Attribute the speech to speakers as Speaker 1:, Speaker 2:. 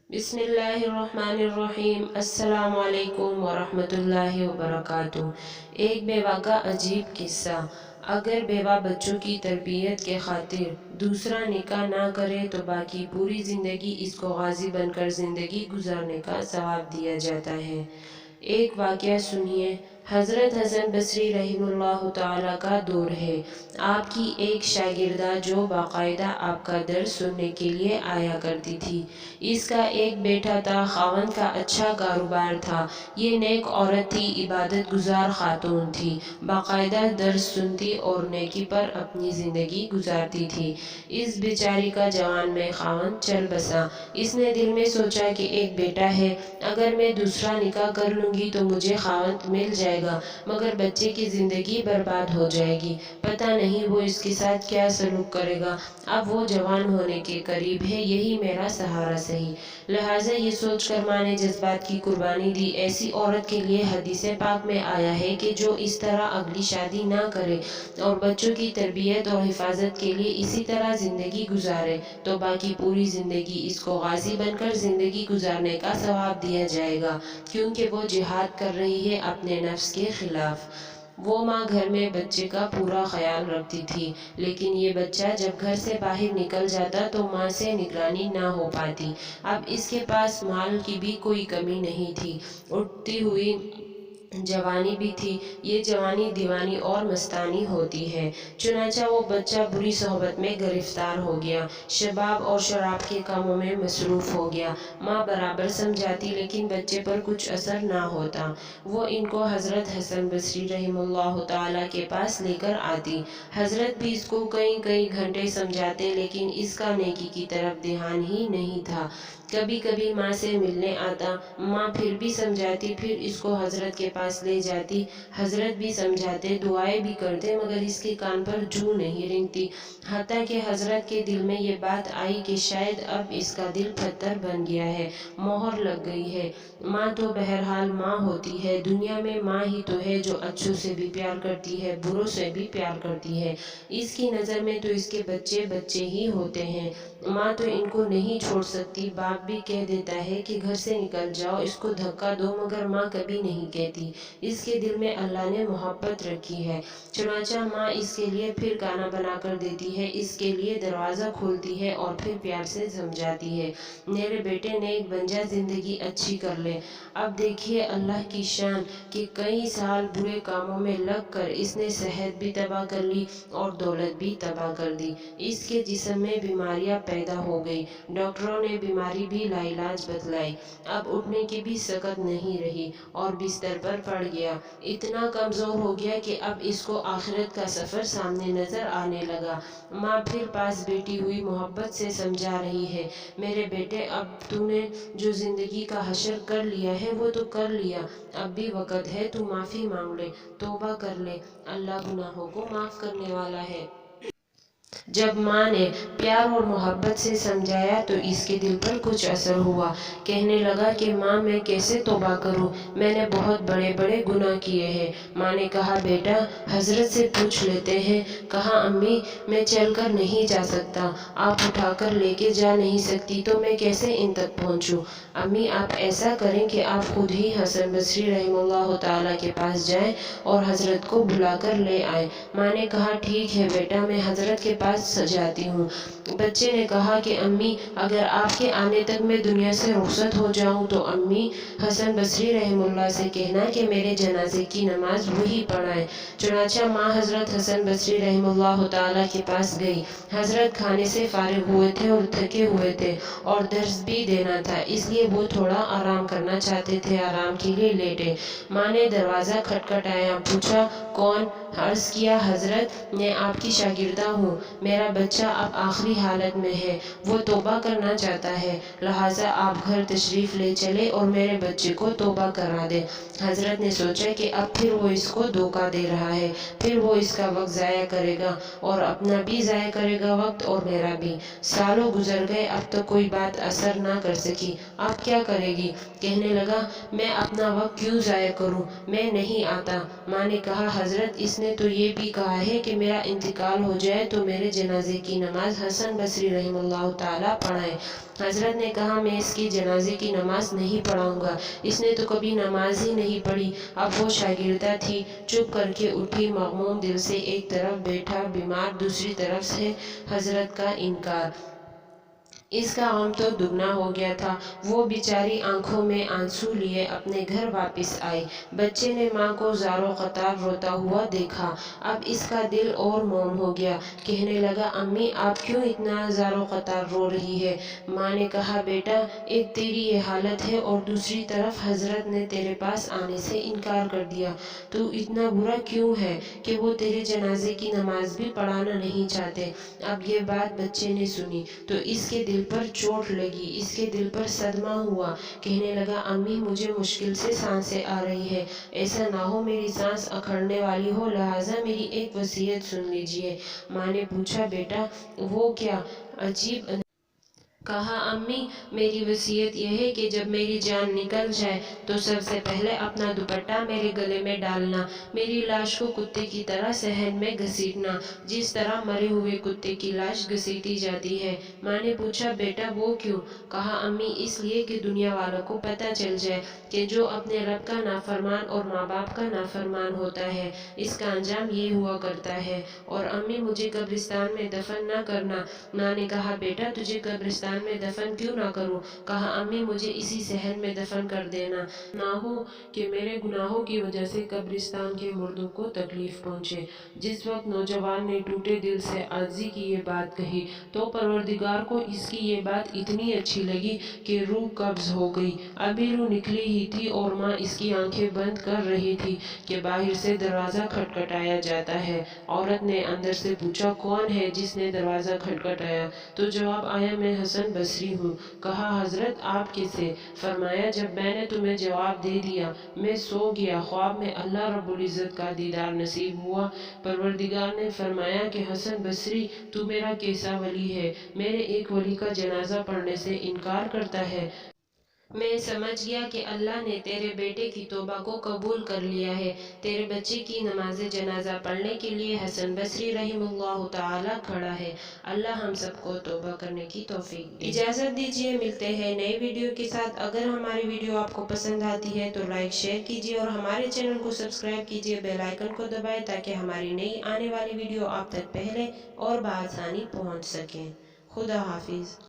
Speaker 1: बिस्मिल्लाहिर्रहमानिर्रहीम। अस्सलाम वालेकुम वरहमतुल्लाहि वबरकातुह। एक बेवा का अजीब किस्सा। अगर बेवा बच्चों की तरबियत के खातिर दूसरा निकाह ना करे तो बाकी पूरी ज़िंदगी इसको गाजी बनकर ज़िंदगी गुजारने का सवाब दिया जाता है। एक वाक़या सुनिए। हज़रत हसन बसरी रहमतुल्लाह ताला का दौर है। आपकी एक शागिर्दा जो बाकायदा आपका दर्स सुनने के लिए आया करती थी। इसका एक बेटा था, खावंद का अच्छा कारोबार था। ये नेक औरत थी, इबादत गुजार खातून थी, बाकायदा दर्स सुनती और नेकी पर अपनी ज़िंदगी गुजारती थी। इस बेचारी का जवान में खावंद चल बसा। इसने दिल में सोचा कि एक बेटा है, अगर मैं दूसरा निकाह कर लूँगी तो मुझे खावंद मिल जाएगा, मगर बच्चे की ज़िंदगी बर्बाद हो जाएगी। पता नहीं वो इसके साथ क्या सलूक करेगा। अब वो जवान होने के करीब है, यही मेरा सहारा सही। लिहाजा ये सोचकर माँ ने जज्बात की कुर्बानी दी। ऐसी औरत के लिए हदीस पाक में आया है कि जो इस तरह अगली शादी ना करे और बच्चों की तरबियत और हिफाजत के लिए इसी तरह ज़िंदगी गुजारे तो बाकी पूरी ज़िंदगी इसको गाजी बनकर ज़िंदगी गुजारने का सवाब दिया जाएगा, क्योंकि वो जिहाद कर रही है अपने नफ्स के खिलाफ। वो माँ घर में बच्चे का पूरा ख्याल रखती थी, लेकिन ये बच्चा जब घर से बाहर निकल जाता तो माँ से निगरानी ना हो पाती। अब इसके पास माल की भी कोई कमी नहीं थी, उठती हुई जवानी भी थी। ये जवानी दीवानी और मस्तानी होती है। चुनाचा वो बच्चा बुरी सोहबत में गिरफ्तार हो गया, शबाब और शराब के कामों में मसरूफ़ हो गया। माँ बराबर समझाती, लेकिन बच्चे पर कुछ असर ना होता। वो इनको हज़रत हसन बसरी रहमतुल्लाह ताला के पास लेकर आती। हज़रत भी इसको कई कई घंटे समझाते, लेकिन इसका नेकी की तरफ ध्यान ही नहीं था। कभी कभी माँ से मिलने आता, माँ फिर भी समझाती, फिर इसको हज़रत के पास ले जाती। हज़रत भी समझाते, दुआएं भी करते, मगर इसके कान पर जूं नहीं रेंगती। हत्ता कि हज़रत के दिल में ये बात आई कि शायद अब इसका दिल पत्थर बन गया है, मोहर लग गई है। माँ तो बहरहाल माँ होती है, दुनिया में माँ ही तो है जो अच्छों से भी प्यार करती है, बुरों से भी प्यार करती है। इसकी नज़र में तो इसके बच्चे बच्चे ही होते हैं। माँ तो इनको नहीं छोड़ सकती। बाप भी कह देता है कि घर से निकल जाओ, इसको धक्का दो, मगर माँ कभी नहीं कहती। इसके दिल में अल्लाह ने मोहब्बत रखी है। चुनाचा माँ इसके लिए फिर खाना बना कर देती है, इसके लिए दरवाज़ा खोलती है और फिर प्यार से समझाती है, मेरे बेटे ने एक बंजा ज़िंदगी अच्छी कर ले। अब देखिए अल्लाह की शान कि कई साल बुरे कामों में लग कर इसने सेहत भी तबाह कर ली और दौलत भी तबाह कर दी। इसके जिस्म में बीमारियां पैदा हो गई। डॉक्टरों ने बीमारी भी लाइलाज बतलाई। अब उठने की भी सकत नहीं रही और बिस्तर पर पड़ गया। इतना कमज़ोर हो गया कि अब इसको आखिरत का सफ़र सामने नज़र आने लगा। माँ फिर पास बैठी हुई मोहब्बत से समझा रही है, मेरे बेटे अब तूने जो ज़िंदगी का हशर कर लिया है वो तो कर लिया, अब भी वक़्त है तू माफ़ी मांग ले, तौबा कर ले, अल्लाह गुनाहों को माफ़ करने वाला है। जब माँ ने प्यार और मोहब्बत से समझाया तो इसके दिल पर कुछ असर हुआ। कहने लगा कि माँ मैं कैसे तौबा करूँ, मैंने बहुत बड़े बड़े गुनाह किए हैं। माँ ने कहा बेटा हज़रत से पूछ लेते हैं। कहा अम्मी मैं चल कर नहीं जा सकता, आप उठाकर लेके जा नहीं सकती तो मैं कैसे इन तक पहुँचूँ। अम्मी आप ऐसा करें कि आप खुद ही हसन बसरी रहमतुल्लाह ताला के पास जाएं और हज़रत को बुलाकर ले आए। माँ ने कहा ठीक है बेटा, मैं हज़रत के पास सजाती हूँ। बच्चे ने कहा कि अम्मी अगर आपके आने तक मैं दुनिया से रुखसत हो जाऊँ तो अम्मी हसन बसरी रहमतुल्लाह से कहना कि मेरे जनाजे की नमाज वही पढ़ाएं। चुनाचा माँ हज़रत हसन बसरी रहमतुल्लाह ताला के पास गई। हज़रत खाने से फारिग हुए थे और थके हुए थे और दर्स भी देना था, इसलिए वो थोड़ा आराम करना चाहते थे, आराम के लिए लेटे। माँ ने दरवाज़ा खटखटाया, पूछा कौन। अर्ज़ किया हज़रत मैं आपकी शागिर्दा हूँ, मेरा बच्चा अब आखिरी हालत में है, वो तौबा करना चाहता है, लिहाजा आप घर तशरीफ़ ले चले और मेरे बच्चे को तौबा करा दे। हज़रत ने सोचा कि अब फिर वो इसको धोखा दे रहा है, फिर वो इसका वक्त ज़ाया करेगा और अपना भी ज़ाया करेगा वक्त और मेरा भी। सालों गुजर गए, अब तो कोई बात असर ना कर सकी। अब क्या करेगी। कहने लगा मैं अपना वक्त क्यों ज़ाया करूँ, मैं नहीं आता। माँ ने कहा हज़रत इसने اس نے تو یہ بھی کہا ہے کہ میرا انتقال ہو جائے تو میرے جنازے کی نماز حسن بصری رحمہ اللہ تعالیٰ پڑھائیں۔ حضرت نے کہا میں اس کی جنازے کی نماز نہیں پڑھاؤں گا، اس نے تو کبھی نماز ہی نہیں پڑھی۔ اب وہ شاگردہ تھی، چپ کر کے اٹھی، مغموم دل سے ایک طرف بیٹھا بیمار، دوسری طرف سے حضرت کا انکار۔ اس کا غم تو دگنا ہو گیا تھا۔ وہ بیچاری آنکھوں میں آنسو لیے اپنے گھر واپس آئی۔ بچے نے ماں کو زاروں قطار روتا ہوا دیکھا۔ اب اس کا دل اور موم ہو گیا۔ کہنے لگا امی آپ کیوں اتنا زاروں قطار رو رہی ہے؟ ماں نے کہا بیٹا ایک تیری یہ حالت ہے اور دوسری طرف حضرت نے تیرے پاس آنے سے انکار کر دیا، تو اتنا برا کیوں ہے کہ وہ تیرے جنازے کی نماز بھی پڑھانا نہیں چاہتے۔ اب یہ بات بچے نے سنی تو اس کے دل پر چوٹ لگی، اس کے دل پر صدمہ ہوا۔ کہنے لگا امی مجھے مشکل سے سانسیں آ رہی ہے، ایسا نہ ہو میری سانس اکھڑنے والی ہو، لہٰذا میری ایک وصیت سن لیجیے۔ ماں نے پوچھا بیٹا وہ کیا؟ عجیب کہا امی میری وصیت یہ ہے کہ جب میری جان نکل جائے تو سب سے پہلے اپنا دوپٹہ میرے گلے میں ڈالنا، میری لاش کو کتے کی طرح صحن میں گھسیٹنا، جس طرح مرے ہوئے کتے کی لاش گھسیٹی جاتی ہے۔ ماں نے پوچھا بیٹا وہ کیوں؟ کہا امی اس لیے کہ دنیا والوں کو پتہ چل جائے کہ جو اپنے رب کا نافرمان اور ماں باپ کا نافرمان ہوتا ہے اس کا انجام یہ ہوا کرتا ہے۔ اور امی مجھے قبرستان میں دفن نہ کرنا۔ ماں نے کہا بیٹا تجھے قبرستان میں دفن کیوں نہ کروں؟ کہا امی مجھے اسی صحن میں دفن کر دینا، نہ ہو کہ میرے گناہوں کی وجہ سے قبرستان کے مردوں کو تکلیف پہنچے۔ جس وقت نوجوان نے ٹوٹے دل سے عاجزی کی یہ بات کہی تو پروردگار کو اس کی یہ بات اتنی اچھی لگی کہ روح قبض ہو گئی۔ ابھی روح نکلی ہی تھی اور ماں اس کی آنکھیں بند کر رہی تھی کہ باہر سے دروازہ کھٹکھٹایا جاتا ہے۔ عورت نے اندر سے پوچھا کون ہے جس نے دروازہ کھٹکھٹایا؟ تو جواب آیا میں حسن بصری ہوں۔ کہا حضرت آپ کیسے؟ فرمایا جب میں نے تمہیں جواب دے دیا میں سو گیا، خواب میں اللہ رب العزت کا دیدار نصیب ہوا۔ پروردگار نے فرمایا کہ حسن بصری تو میرا کیسا ولی ہے، میرے ایک ولی کا جنازہ پڑھنے سے انکار کرتا ہے؟ میں سمجھ گیا کہ اللہ نے تیرے بیٹے کی توبہ کو قبول کر لیا ہے۔ تیرے بچے کی نماز جنازہ پڑھنے کے لیے حسن بصری رحمہ اللہ تعالیٰ کھڑا ہے۔ اللہ ہم سب کو توبہ کرنے کی توفیق دے۔ اجازت دیجیے، ملتے ہیں نئی ویڈیو کے ساتھ۔ اگر ہماری ویڈیو آپ کو پسند آتی ہے تو لائک شیئر کیجیے اور ہمارے چینل کو سبسکرائب کیجیے، بیل آئیکن کو دبائیں تاکہ ہماری نئی آنے والی ویڈیو آپ تک پہلے اور بآسانی پہنچ سکیں۔ خدا حافظ۔